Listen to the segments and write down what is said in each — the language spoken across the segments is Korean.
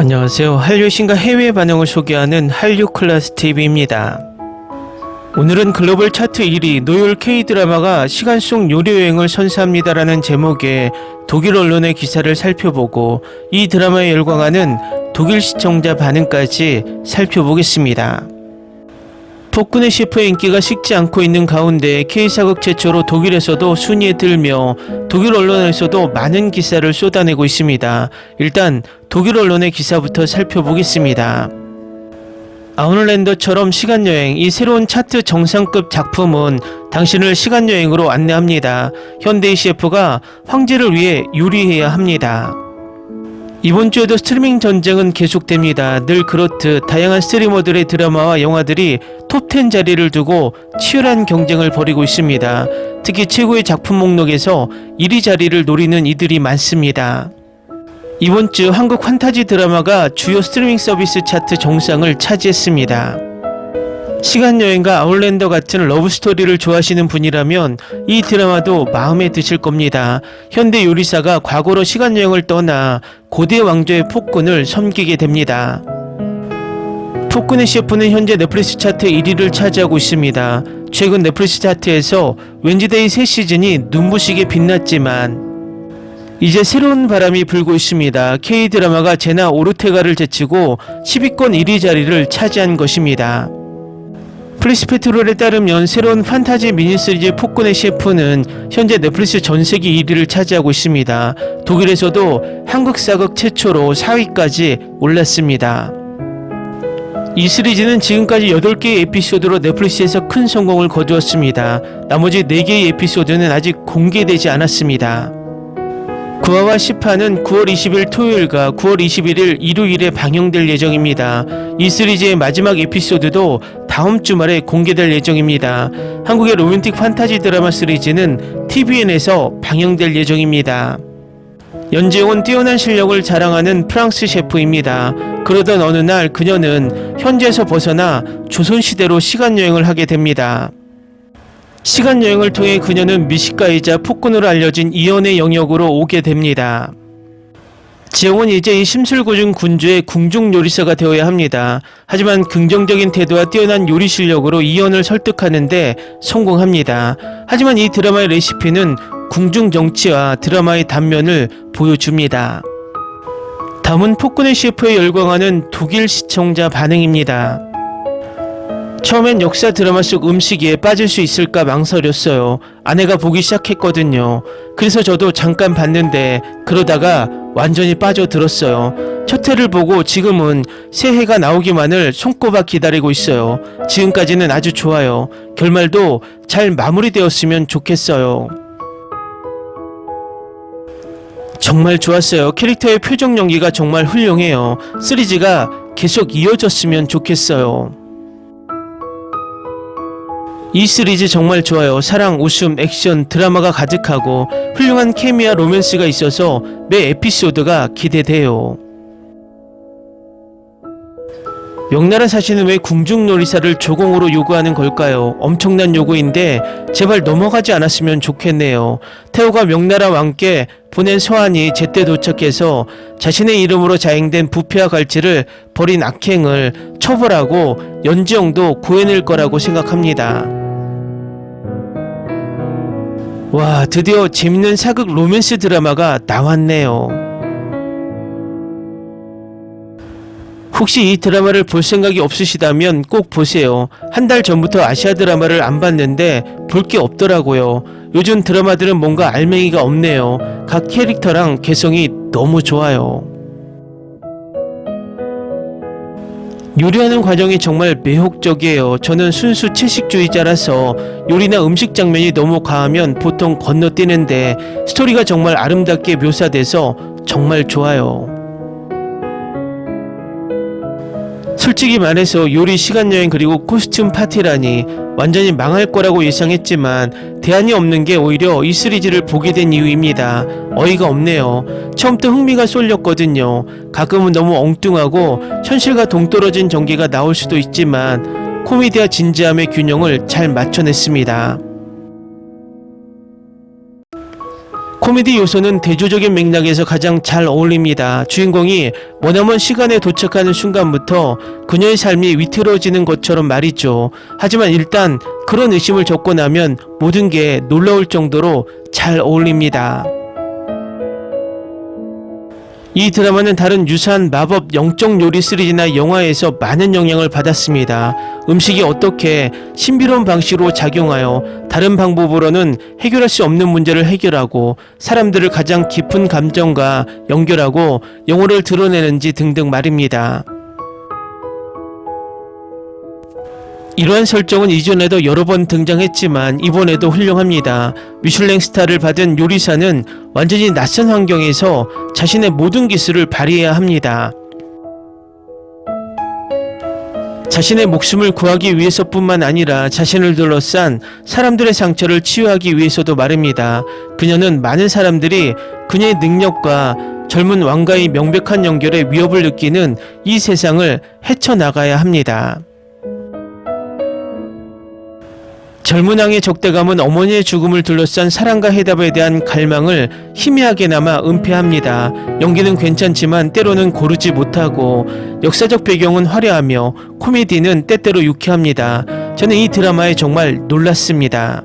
안녕하세요. 한류 신과 해외 반응을 소개하는 한류 클래스 TV입니다. 오늘은 글로벌 차트 1위 노열 K-드라마가 시간 속 요리여행을 선사합니다라는 제목의 독일 언론의 기사를 살펴보고 이 드라마에 열광하는 독일 시청자 반응까지 살펴보겠습니다. 폭군의 셰프의 인기가 식지 않고 있는 가운데 K사극 최초로 독일에서도 순위에 들며 독일 언론에서도 많은 기사를 쏟아내고 있습니다. 일단 독일 언론의 기사부터 살펴보겠습니다. 아웃랜더처럼 시간여행, 이 새로운 차트 정상급 작품은 당신을 시간여행으로 안내합니다. 현대의 셰프가 황제를 위해 요리해야 합니다. 이번 주에도 스트리밍 전쟁은 계속됩니다. 늘 그렇듯 다양한 스트리머들의 드라마와 영화들이 톱10 자리를 두고 치열한 경쟁을 벌이고 있습니다. 특히 최고의 작품 목록에서 1위 자리를 노리는 이들이 많습니다. 이번 주 한국 판타지 드라마가 주요 스트리밍 서비스 차트 정상을 차지했습니다. 시간여행과 아웃랜더 같은 러브스토리를 좋아하시는 분이라면 이 드라마도 마음에 드실 겁니다. 현대 요리사가 과거로 시간여행을 떠나 고대 왕조의 폭군을 섬기게 됩니다. 폭군의 셰프는 현재 넷플릭스 차트 1위를 차지하고 있습니다. 최근 넷플릭스 차트에서 웬즈데이 새 시즌이 눈부시게 빛났지만 이제 새로운 바람이 불고 있습니다. K-드라마가 제나 오르테가를 제치고 10위권 1위 자리를 차지한 것입니다. 플리스페트롤에 따르면 새로운 판타지 미니시리즈 폭군의 셰프는 현재 넷플릭스 전세계 1위를 차지하고 있습니다. 독일에서도 한국 사극 최초로 4위까지 올랐습니다. 이 시리즈는 지금까지 8개의 에피소드로 넷플릭스에서 큰 성공을 거두었습니다. 나머지 4개의 에피소드는 아직 공개되지 않았습니다. 9화와 10화는 9월 20일 토요일과 9월 21일 일요일에 방영될 예정입니다. 이 시리즈의 마지막 에피소드도 다음 주말에 공개될 예정입니다. 한국의 로맨틱 판타지 드라마 시리즈는 TVN에서 방영될 예정입니다. 연재용은 뛰어난 실력을 자랑하는 프랑스 셰프입니다. 그러던 어느 날 그녀는 현재에서 벗어나 조선시대로 시간여행을 하게 됩니다. 시간여행을 통해 그녀는 미식가이자 폭군으로 알려진 이연의 영역으로 오게 됩니다. 지영은 이제 이 심술궂은 군주의 궁중요리사가 되어야 합니다. 하지만 긍정적인 태도와 뛰어난 요리 실력으로 이연을 설득하는데 성공합니다. 하지만 이 드라마의 레시피는 궁중 정치와 드라마의 단면을 보여줍니다. 다음은 폭군의 셰프에 열광하는 독일 시청자 반응입니다. 처음엔 역사 드라마 속 음식에 빠질 수 있을까 망설였어요. 아내가 보기 시작했거든요. 그래서 저도 잠깐 봤는데 그러다가 완전히 빠져들었어요. 첫 회를 보고 지금은 새 회가 나오기만을 손꼽아 기다리고 있어요. 지금까지는 아주 좋아요. 결말도 잘 마무리되었으면 좋겠어요. 정말 좋았어요. 캐릭터의 표정 연기가 정말 훌륭해요. 시리즈가 계속 이어졌으면 좋겠어요. 이 시리즈 정말 좋아요. 사랑, 웃음, 액션, 드라마가 가득하고 훌륭한 케미와 로맨스가 있어서 매 에피소드가 기대돼요. 명나라 사신은 왜 궁중요리사를 조공으로 요구하는 걸까요? 엄청난 요구인데 제발 넘어가지 않았으면 좋겠네요. 태호가 명나라 왕께 보낸 서한이 제때 도착해서 자신의 이름으로 자행된 부패와 갈취를 벌인 악행을 처벌하고 연지영도 구해낼 거라고 생각합니다. 와, 드디어 재밌는 사극 로맨스 드라마가 나왔네요. 혹시 이 드라마를 볼 생각이 없으시다면 꼭 보세요. 한 달 전부터 아시아 드라마를 안 봤는데 볼 게 없더라고요. 요즘 드라마들은 뭔가 알맹이가 없네요. 각 캐릭터랑 개성이 너무 좋아요. 요리하는 과정이 정말 매혹적이에요. 저는 순수 채식주의자라서 요리나 음식 장면이 너무 과하면 보통 건너뛰는데 스토리가 정말 아름답게 묘사돼서 정말 좋아요. 솔직히 말해서 요리 시간여행 그리고 코스튬 파티라니 완전히 망할 거라고 예상했지만 대안이 없는 게 오히려 이 시리즈를 보게 된 이유입니다. 어이가 없네요. 처음부터 흥미가 쏠렸거든요. 가끔은 너무 엉뚱하고 현실과 동떨어진 전개가 나올 수도 있지만 코미디와 진지함의 균형을 잘 맞춰냈습니다. 코미디 요소는 대조적인 맥락에서 가장 잘 어울립니다. 주인공이 머나먼 시간에 도착하는 순간부터 그녀의 삶이 위태로워지는 것처럼 말이죠. 하지만 일단 그런 의심을 접고 나면 모든 게 놀라울 정도로 잘 어울립니다. 이 드라마는 다른 유사한 마법 영적 요리 시리즈나 영화에서 많은 영향을 받았습니다. 음식이 어떻게 신비로운 방식으로 작용하여 다른 방법으로는 해결할 수 없는 문제를 해결하고 사람들을 가장 깊은 감정과 연결하고 영혼을 드러내는지 등등 말입니다. 이러한 설정은 이전에도 여러 번 등장했지만 이번에도 훌륭합니다. 미슐랭 스타를 받은 요리사는 완전히 낯선 환경에서 자신의 모든 기술을 발휘해야 합니다. 자신의 목숨을 구하기 위해서뿐만 아니라 자신을 둘러싼 사람들의 상처를 치유하기 위해서도 말입니다. 그녀는 많은 사람들이 그녀의 능력과 젊은 왕과의 명백한 연결에 위협을 느끼는 이 세상을 헤쳐나가야 합니다. 젊은 왕의 적대감은 어머니의 죽음을 둘러싼 사랑과 해답에 대한 갈망을 희미하게나마 은폐합니다. 연기는 괜찮지만 때로는 고르지 못하고 역사적 배경은 화려하며 코미디는 때때로 유쾌합니다. 저는 이 드라마에 정말 놀랐습니다.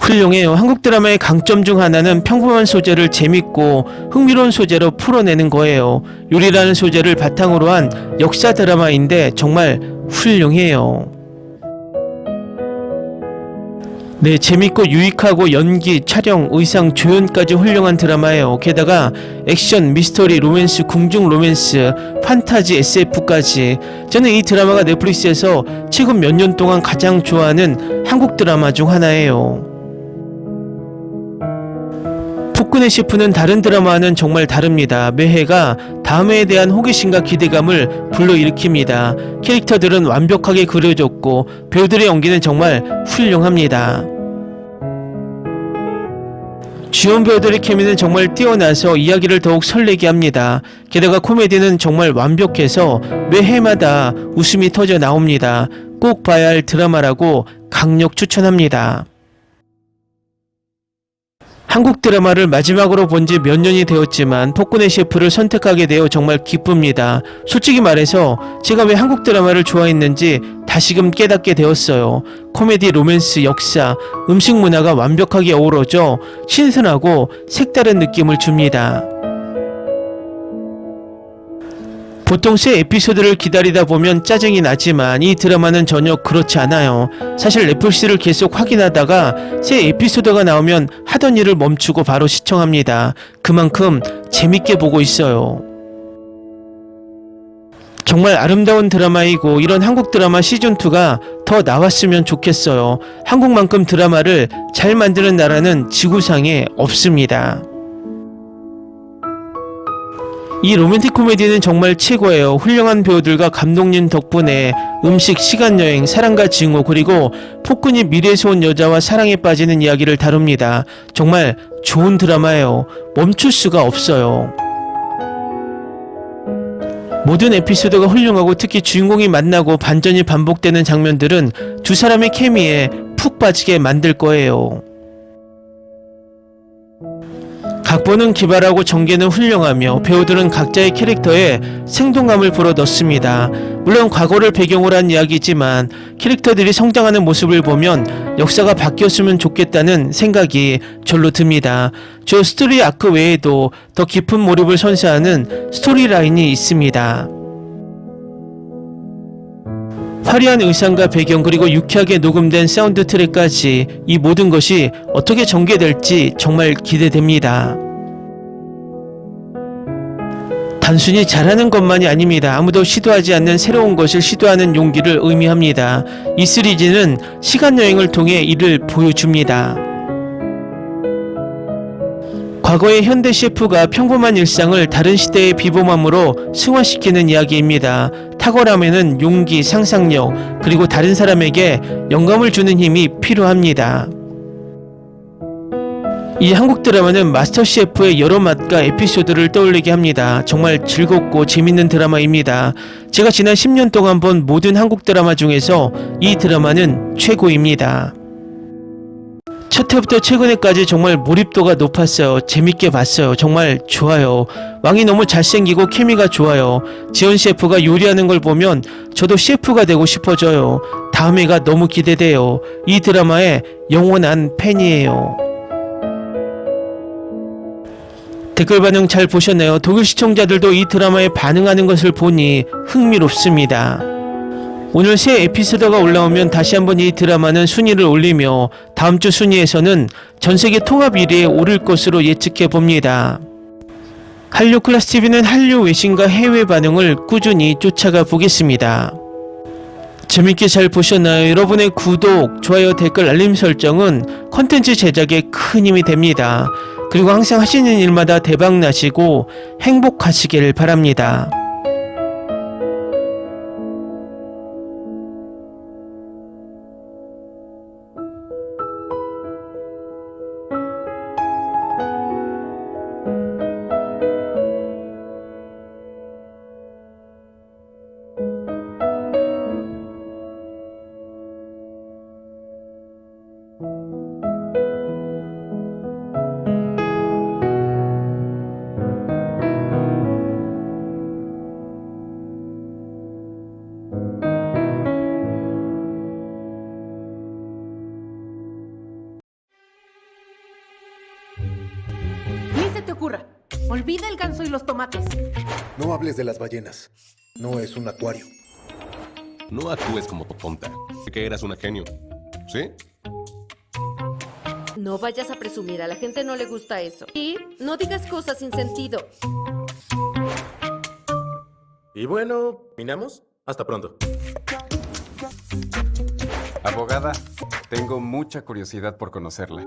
훌륭해요. 한국 드라마의 강점 중 하나는 평범한 소재를 재밌고 흥미로운 소재로 풀어내는 거예요. 요리라는 소재를 바탕으로 한 역사 드라마인데 정말 훌륭해요. 네, 재밌고 유익하고 연기, 촬영, 의상, 조연까지 훌륭한 드라마예요. 게다가 액션, 미스터리, 로맨스, 궁중 로맨스, 판타지, SF까지. 저는 이 드라마가 넷플릭스에서 최근 몇 년 동안 가장 좋아하는 한국 드라마 중 하나예요. 폭군의 셰프는 다른 드라마와는 정말 다릅니다. 매해가 다음 해에 대한 호기심과 기대감을 불러일으킵니다. 캐릭터들은 완벽하게 그려졌고 배우들의 연기는 정말 훌륭합니다. 주연 배우들의 케미는 정말 뛰어나서 이야기를 더욱 설레게 합니다. 게다가 코미디는 정말 완벽해서 매해마다 웃음이 터져 나옵니다. 꼭 봐야 할 드라마라고 강력 추천합니다. 한국 드라마를 마지막으로 본 지 몇 년이 되었지만 폭군의 셰프를 선택하게 되어 정말 기쁩니다. 솔직히 말해서 제가 왜 한국 드라마를 좋아했는지 다시금 깨닫게 되었어요. 코미디, 로맨스, 역사, 음식 문화가 완벽하게 어우러져 신선하고 색다른 느낌을 줍니다. 보통 새 에피소드를 기다리다 보면 짜증이 나지만 이 드라마는 전혀 그렇지 않아요. 사실 넷플릭스를 계속 확인하다가 새 에피소드가 나오면 하던 일을 멈추고 바로 시청합니다. 그만큼 재밌게 보고 있어요. 정말 아름다운 드라마이고 이런 한국 드라마 시즌2가 더 나왔으면 좋겠어요. 한국만큼 드라마를 잘 만드는 나라는 지구상에 없습니다. 이 로맨틱 코미디는 정말 최고예요. 훌륭한 배우들과 감독님 덕분에 음식, 시간여행, 사랑과 증오 그리고 폭군이 미래에서 온 여자와 사랑에 빠지는 이야기를 다룹니다. 정말 좋은 드라마예요. 멈출 수가 없어요. 모든 에피소드가 훌륭하고 특히 주인공이 만나고 반전이 반복되는 장면들은 두 사람의 케미에 푹 빠지게 만들 거예요. 각본은 기발하고 전개는 훌륭하며 배우들은 각자의 캐릭터에 생동감을 불어넣습니다. 물론 과거를 배경으로 한 이야기지만 캐릭터들이 성장하는 모습을 보면 역사가 바뀌었으면 좋겠다는 생각이 절로 듭니다. 저 스토리 아크 외에도 더 깊은 몰입을 선사하는 스토리라인이 있습니다. 화려한 의상과 배경 그리고 유쾌하게 녹음된 사운드 트랙까지 이 모든 것이 어떻게 전개될지 정말 기대됩니다. 단순히 잘하는 것만이 아닙니다. 아무도 시도하지 않는 새로운 것을 시도하는 용기를 의미합니다. 이 시리즈는 시간여행을 통해 이를 보여줍니다. 과거의 현대 셰프가 평범한 일상을 다른 시대의 비범함으로 승화시키는 이야기입니다. 탁월함에는 용기, 상상력, 그리고 다른 사람에게 영감을 주는 힘이 필요합니다. 이 한국 드라마는 마스터 셰프의 여러 맛과 에피소드를 떠올리게 합니다. 정말 즐겁고 재밌는 드라마입니다. 제가 지난 10년 동안 본 모든 한국 드라마 중에서 이 드라마는 최고입니다. 첫 회부터 최근에까지 정말 몰입도가 높았어요. 재밌게 봤어요. 정말 좋아요. 왕이 너무 잘생기고 케미가 좋아요. 지원 셰프가 요리하는 걸 보면 저도 셰프가 되고 싶어져요. 다음 회가 너무 기대돼요. 이 드라마의 영원한 팬이에요. 댓글 반응 잘 보셨나요? 독일 시청자들도 이 드라마에 반응하는 것을 보니 흥미롭습니다. 오늘 새 에피소드가 올라오면 다시 한번 이 드라마는 순위를 올리며 다음 주 순위에서는 전세계 통합 1위에 오를 것으로 예측해 봅니다. 한류 클래스 TV는 한류 외신과 해외 반응을 꾸준히 쫓아가 보겠습니다. 재밌게 잘 보셨나요? 여러분의 구독, 좋아요, 댓글, 알림 설정은 컨텐츠 제작에 큰 힘이 됩니다. 그리고 항상 하시는 일마다 대박 나시고 행복하시길 바랍니다. Ni se te ocurra. Olvida el ganso y los tomates. No hables de las ballenas. No es un acuario. No actúes como tonta. Que eras una genio. ¿Sí? No vayas a presumir, a la gente no le gusta eso. Y no digas cosas sin sentido. Y bueno, ¿terminamos? Hasta pronto. Abogada, tengo mucha curiosidad por conocerla.